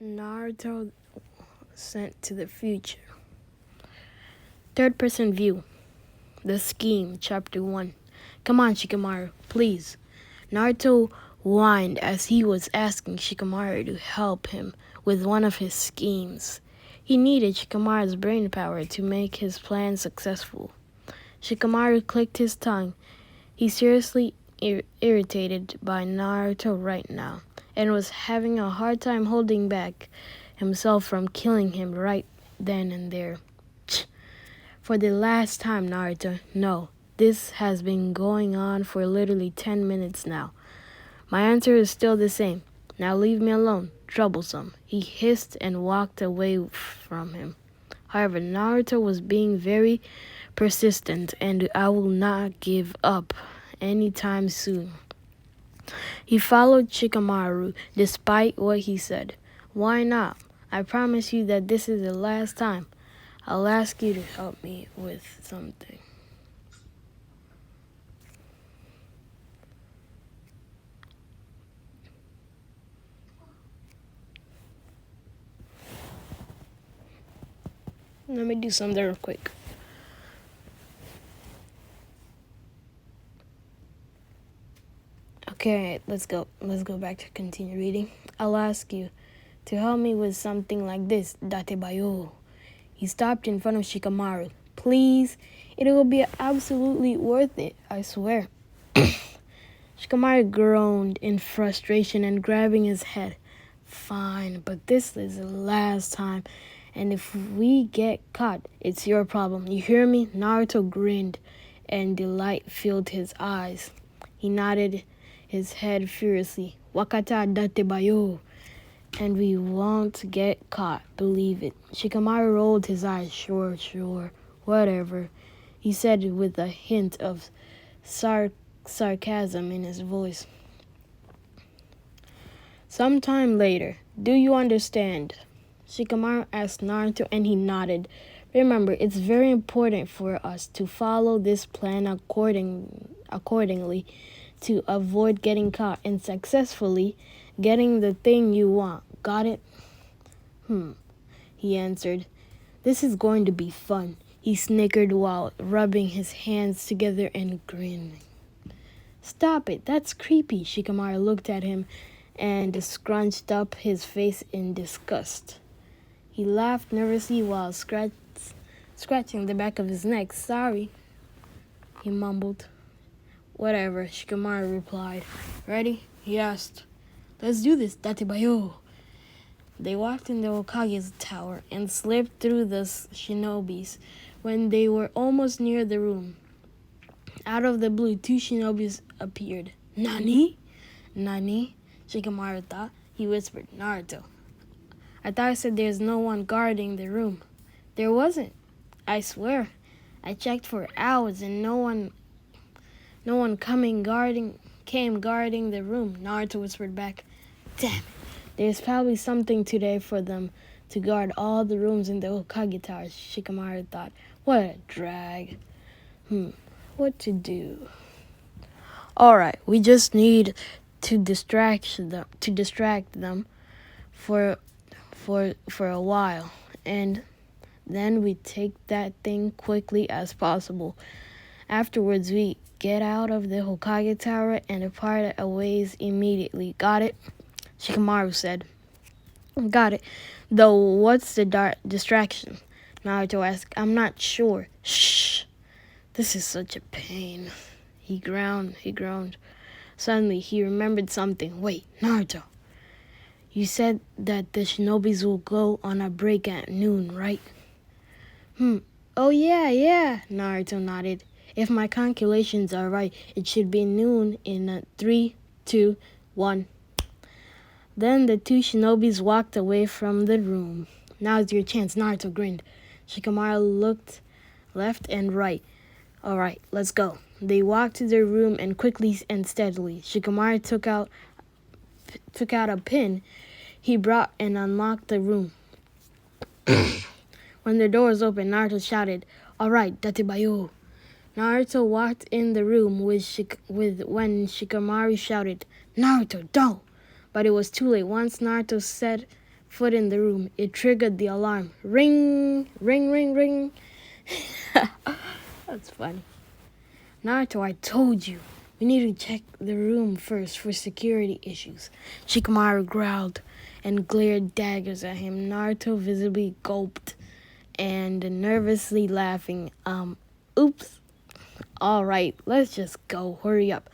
Naruto sent to the future. Third person view. The scheme, chapter 1. Come on, Shikamaru, please. Naruto whined as he was asking Shikamaru to help him with one of his schemes. He needed Shikamaru's brain power to make his plan successful. Shikamaru clicked his tongue. He seriously irritated by Naruto right now and was having a hard time holding back himself from killing him right then and there. For the last time, Naruto, no. This has been going on for literally 10 minutes now. My answer is still the same. Now leave me alone, troublesome. He hissed and walked away from him. However, Naruto was being very persistent, and I will not give up anytime soon. He followed Shikamaru despite what he said. Why not? I promise you that this is the last time. I'll ask you to help me with something. Let me do something real quick. Okay, let's go. Let's go back to continue reading. I'll ask you to help me with something like this, Datebayo. He stopped in front of Shikamaru. Please, it will be absolutely worth it, I swear. Shikamaru groaned in frustration and grabbing his head. Fine, but this is the last time, and if we get caught, it's your problem. You hear me? Naruto grinned, and delight filled his eyes. He nodded his head furiously. Wakata datebayo. And we won't get caught, believe it. Shikamaru rolled his eyes. Sure, whatever, he said with a hint of sarcasm in his voice. Sometime later, do you understand? Shikamaru asked Naruto, and he nodded. Remember, it's very important for us to follow this plan accordingly to avoid getting caught and successfully getting the thing you want. Got it? He answered. This is going to be fun. He snickered while rubbing his hands together and grinning. Stop it, that's creepy. Shikamaru looked at him and scrunched up his face in disgust. He laughed nervously while scratching the back of his neck. Sorry, he mumbled. Whatever, Shikamaru replied. Ready? He asked. Let's do this, Datebayo. They walked in the Hokage's tower and slipped through the shinobis. When they were almost near the room, out of the blue, two shinobis appeared. Nani? Shikamaru thought. He whispered, Naruto. I thought I said there's no one guarding the room. There wasn't. I swear. I checked for hours and no one came guarding the room. Naruto whispered back. Damn it. There's probably something today for them to guard all the rooms in the Hokage Tower, Shikamaru thought. What a drag. What to do? Alright, we just need to distract them for a while, and then we take that thing quickly as possible. Afterwards, we get out of the Hokage Tower and depart a ways immediately. Got it? Shikamaru said. Got it. Though what's the distraction? Naruto asked. I'm not sure. Shh. This is such a pain. He groaned. Suddenly, he remembered something. Wait, Naruto. You said that the shinobis will go on a break at noon, right? Oh, yeah. Naruto nodded. If my calculations are right, it should be noon in 3, 2, 1. Then the two shinobis walked away from the room. Now's your chance, Naruto grinned. Shikamaru looked left and right. All right, let's go. They walked to their room and quickly and steadily. Shikamaru took out a pin he brought and unlocked the room. When the door was open, Naruto shouted, All right, Datebayo. Naruto walked in the room when Shikamaru shouted, Naruto, don't! But it was too late. Once Naruto set foot in the room. It triggered the alarm. Ring, ring, ring, ring. That's funny. Naruto, I told you. We need to check the room first for security issues. Shikamaru growled and glared daggers at him. Naruto visibly gulped and nervously laughing. Oops. All right, let's just go. Hurry up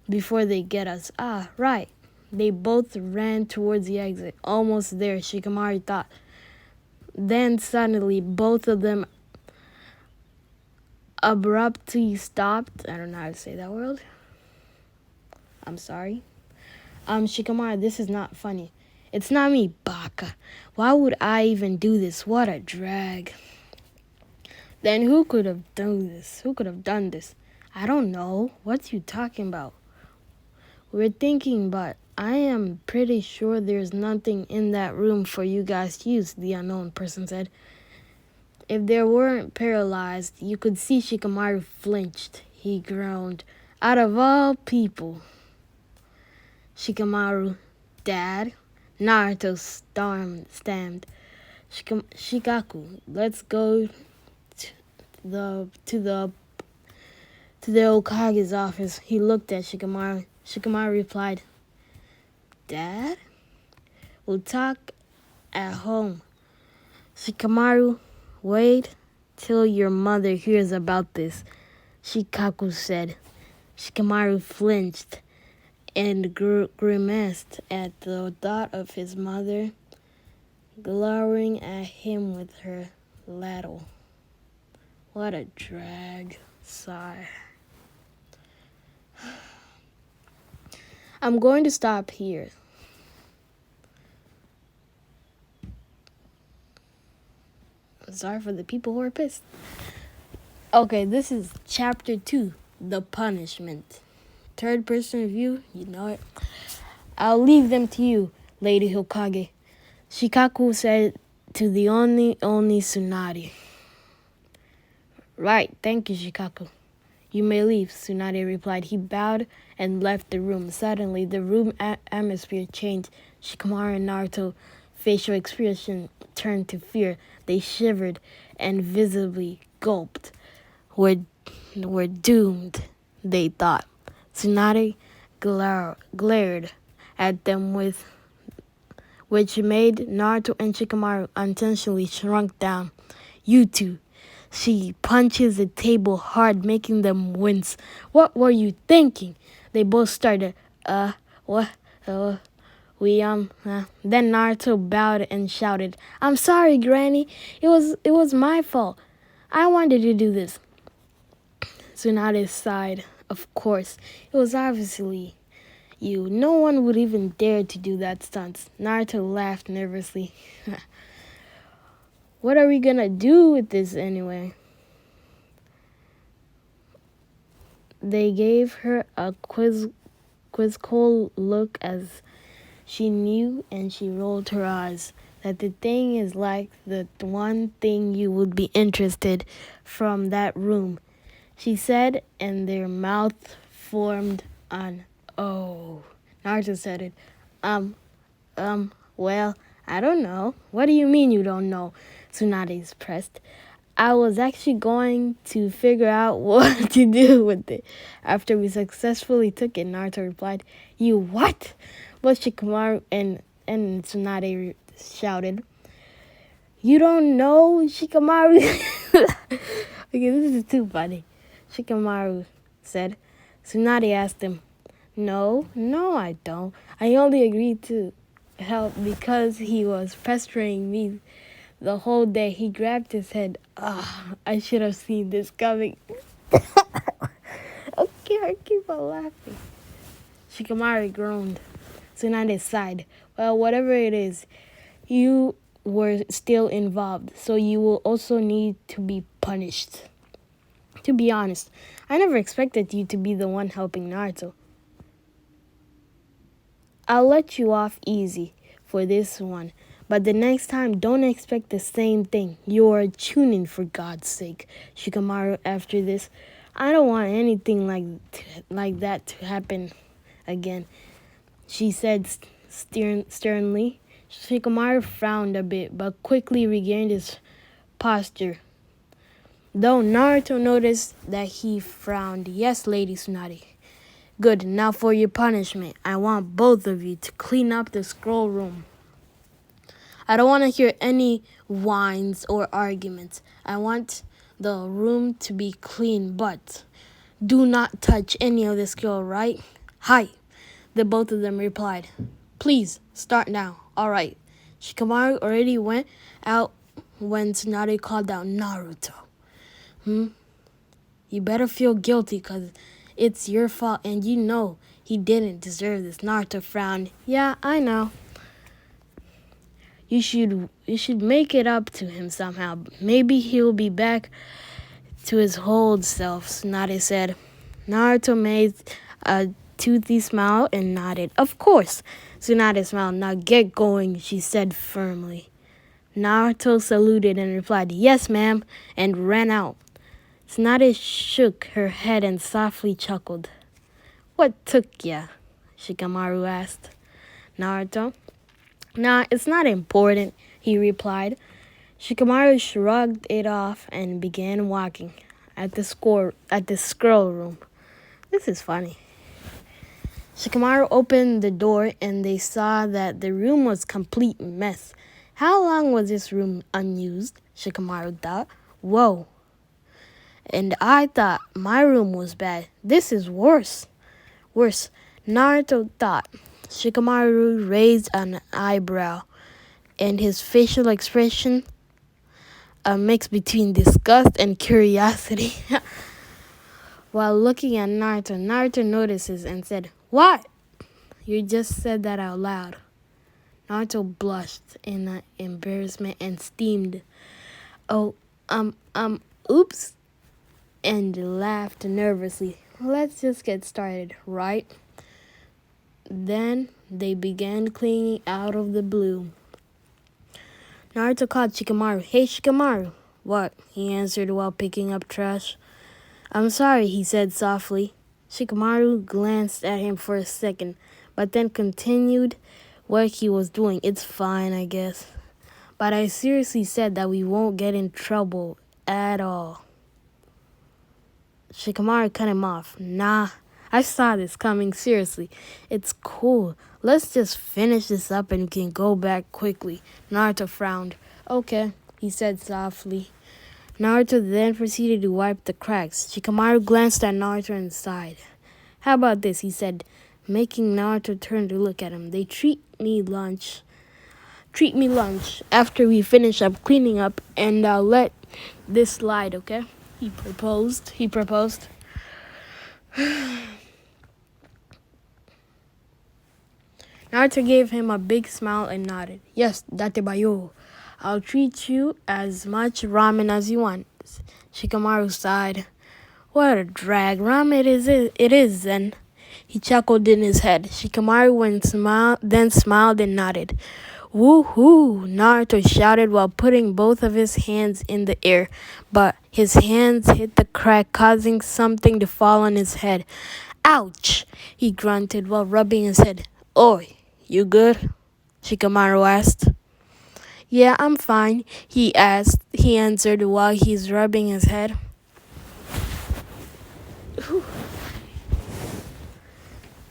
before they get us. Ah, right. They both ran towards the exit. Almost there, Shikamaru thought. Then suddenly, both of them abruptly stopped. I don't know how to say that word. I'm sorry. Shikamaru, this is not funny. It's not me, Baka. Why would I even do this? What a drag. Then who could have done this? Who could have done this? I don't know. What you talking about? We're thinking, but I am pretty sure there's nothing in that room for you guys to use, the unknown person said. If they weren't paralyzed, you could see Shikamaru flinched. He groaned. Out of all people. Shikamaru, Dad? Naruto stammered. Shikaku, let's go to the Hokage's office. He looked at Shikamaru. Shikamaru replied, Dad? We'll talk at home. Shikamaru, wait till your mother hears about this, Shikaku said. Shikamaru flinched and grimaced at the thought of his mother glowering at him with her ladle. What a drag. Sigh. I'm going to stop here. Sorry for the people who are pissed. Okay, this is chapter 2, The Punishment. Third person view, you know it. I'll leave them to you, Lady Hokage. Shikaku said to the only Tsunade. Right, thank you, Shikaku. You may leave, Tsunade replied. He bowed and left the room. Suddenly, the room atmosphere changed. Shikamaru and Naruto's facial expression turned to fear. They shivered and visibly gulped. We're doomed, they thought. Tsunade glared at them which made Naruto and Shikamaru unintentionally shrunk down. You two. She punches the table hard, making them wince. What were you thinking? They both started, what? Then Naruto bowed and shouted, I'm sorry, Granny. It was my fault. I wanted to do this. Tsunade sighed. Of course, it was obviously you. No one would even dare to do that stunt. Naruto laughed nervously. What are we gonna do with this anyway? They gave her a quizzical look as she knew, and she rolled her eyes. That the thing is like the one thing you would be interested from that room, she said, and their mouth formed an O. Naruto said it. Well, I don't know. What do you mean you don't know? Tsunade's pressed. I was actually going to figure out what to do with it after we successfully took it, Naruto replied. You what? Both Shikamaru and Tsunade shouted. You don't know, Shikamaru? Okay, this is too funny. Shikamaru said. Tsunade asked him. No, I don't. I only agreed to help because he was pestering me the whole day. He grabbed his head. I should have seen this coming. Okay, I keep on laughing. Shikamaru groaned. Tsunade sighed. Well, whatever it is, you were still involved, so you will also need to be punished. To be honest, I never expected you to be the one helping Naruto. I'll let you off easy for this one. But the next time, don't expect the same thing. You're tuning, for God's sake. Shikamaru, after this, I don't want anything like that to happen again, she said sternly. Shikamaru frowned a bit, but quickly regained his posture. Though Naruto noticed that he frowned. Yes, Lady Tsunade. Good, now for your punishment. I want both of you to clean up the scroll room. I don't want to hear any whines or arguments. I want the room to be clean, but do not touch any of the scroll, right? Hi, the both of them replied. Please, start now. All right. Shikamaru already went out when Tsunade called out Naruto. You better feel guilty because it's your fault and you know he didn't deserve this. Naruto frowned. Yeah, I know. You should make it up to him somehow. Maybe he'll be back to his old self, Tsunade said. Naruto made a toothy smile and nodded. Of course, Tsunade smiled. Now get going, she said firmly. Naruto saluted and replied, yes, ma'am, and ran out. Tsunade shook her head and softly chuckled. What took ya? Shikamaru asked Naruto. Nah, it's not important, he replied. Shikamaru shrugged it off and began walking at the scroll room. This is funny. Shikamaru opened the door and they saw that the room was a complete mess. How long was this room unused? Shikamaru thought. Whoa. And I thought my room was bad. This is worse. Worse, Naruto thought. Shikamaru raised an eyebrow, and his facial expression a mix between disgust and curiosity. While looking at Naruto, Naruto notices and said, what? You just said that out loud. Naruto blushed in embarrassment and steamed. Oh, oops. And laughed nervously. Let's just get started, right? Then they began cleaning out of the blue. Naruto called Shikamaru. Hey, Shikamaru. What? He answered while picking up trash. I'm sorry, he said softly. Shikamaru glanced at him for a second, but then continued what he was doing. It's fine, I guess. But I seriously said that we won't get in trouble at all. Shikamaru cut him off. Nah, I saw this coming, seriously. It's cool. Let's just finish this up and we can go back quickly. Naruto frowned. Okay, he said softly. Naruto then proceeded to wipe the cracks. Shikamaru glanced at Naruto and sighed. How about this, he said, making Naruto turn to look at him. They treat me lunch after we finish up cleaning up, and I'll let this slide, okay? He proposed. Naruto gave him a big smile and nodded. Yes, Datebayo. I'll treat you as much ramen as you want. Shikamaru sighed. What a drag. Ramen it is then. He chuckled in his head. Shikamaru then smiled and nodded. Woohoo! Naruto shouted while putting both of his hands in the air, but his hands hit the crack, causing something to fall on his head. Ouch! He grunted while rubbing his head. Oi, you good? Shikamaru asked. Yeah, I'm fine, he answered while he's rubbing his head. Whew.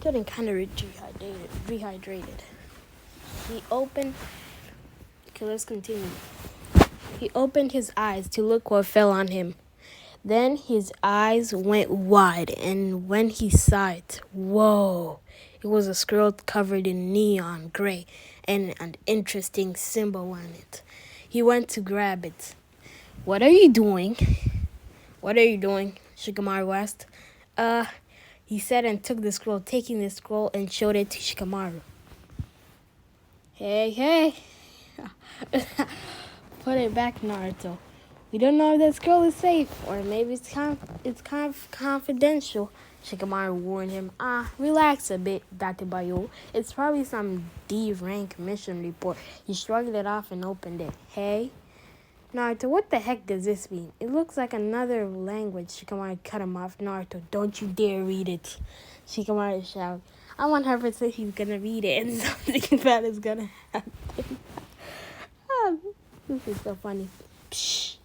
Getting kind of rehydrated. Let's continue. He opened his eyes to look what fell on him. Then his eyes went wide, and when he saw it, whoa! It was a scroll covered in neon gray and an interesting symbol on it. He went to grab it. What are you doing? Shikamaru asked. He said and took the scroll, taking the scroll and showed it to Shikamaru. Hey. Put it back, Naruto. We don't know if that scroll is safe, or maybe it's kind of confidential. Shikamaru warned him. Relax a bit, Datebayo. It's probably some D-rank mission report. He shrugged it off and opened it. Hey? Naruto, what the heck does this mean? It looks like another language. Shikamaru cut him off. Naruto, don't you dare read it. Shikamaru shouted. I want her to say he's gonna read it and something bad is gonna happen. This is so funny. Psh,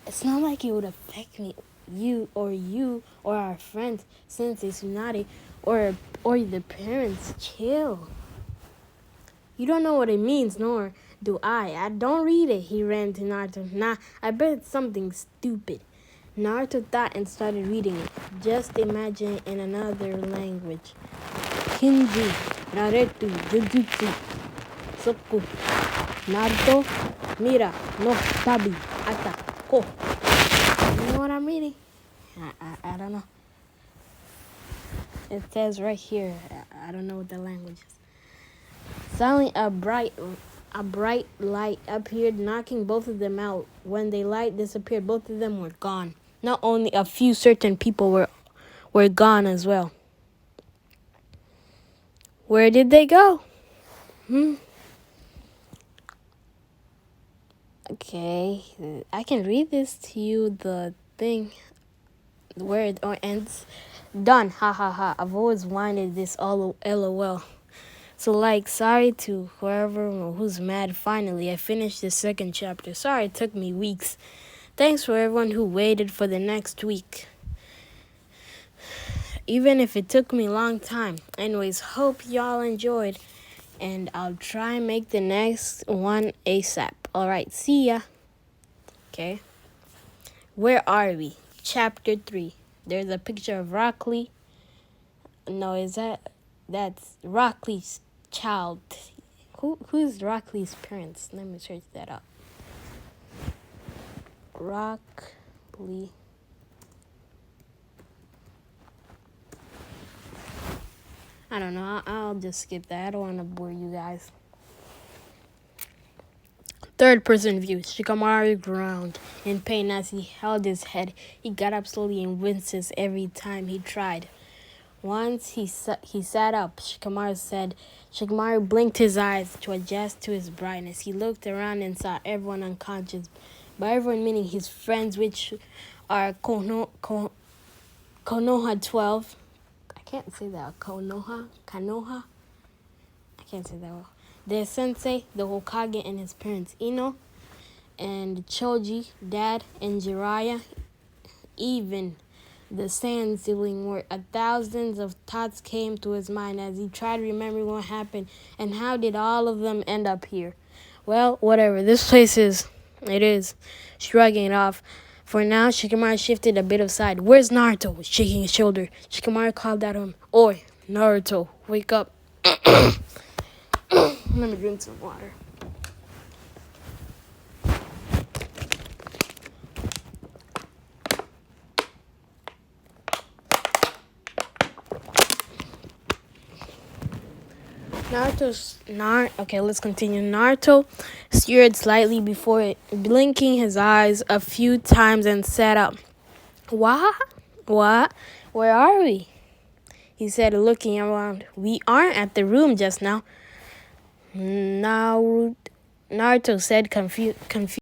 it's not like it would affect me, you or our friends since it's naughty or the parents. Chill. You don't know what it means, nor do I don't read it, he ran to Naruto. Nah, I bet it's something stupid. Naruto thought and started reading it. Just imagine in another language. Kinji, Naruto, Jujutsu, Soku, Naruto, Mira, no Tabi, Ata, Ko. You know what I'm reading? I don't know. It says right here. I don't know what the language is. Suddenly, a bright light appeared, knocking both of them out. When the light disappeared, both of them were gone. Not only a few certain people were gone as well. Where did they go? Okay, I can read this to you. The thing where it ends. Done. Ha ha ha. I've always wanted this. All LOL. So, sorry to whoever who's mad. Finally, I finished the second chapter. Sorry it took me weeks. Thanks for everyone who waited for the next week. Even if it took me a long time. Anyways, hope y'all enjoyed. And I'll try and make the next one ASAP. Alright, see ya. Okay. Where are we? Chapter 3. There's a picture of Rockley. No, that's Rockley's child. Who's Rockley's parents? Let me search that up. Rockley. I don't know. I'll just skip that. I don't want to bore you guys. Third person view. Shikamaru groaned in pain as he held his head. He got up slowly and winces every time he tried. Once he sat up, Shikamaru blinked his eyes to adjust to his brightness. He looked around and saw everyone unconscious. By everyone meaning his friends, which are Konoha 12. I can't say that. Kanoha? I can't say that well. Their sensei, the Hokage, and his parents, Ino and Choji, Dad, and Jiraiya. Even the sand sibling were thousands of thoughts came to his mind as he tried to remember what happened and how did all of them end up here. Well, whatever. This place is. It is. Shrugging it off. For now, Shikamaru shifted a bit aside. Where's Naruto? Shaking his shoulder. Shikamaru called out to him. Oi, Naruto, wake up. Let me drink some water. Okay, let's continue. Naruto stirred slightly before blinking his eyes a few times and sat up. What? Where are we? He said, looking around. We aren't at the room just now. Naruto said, confused.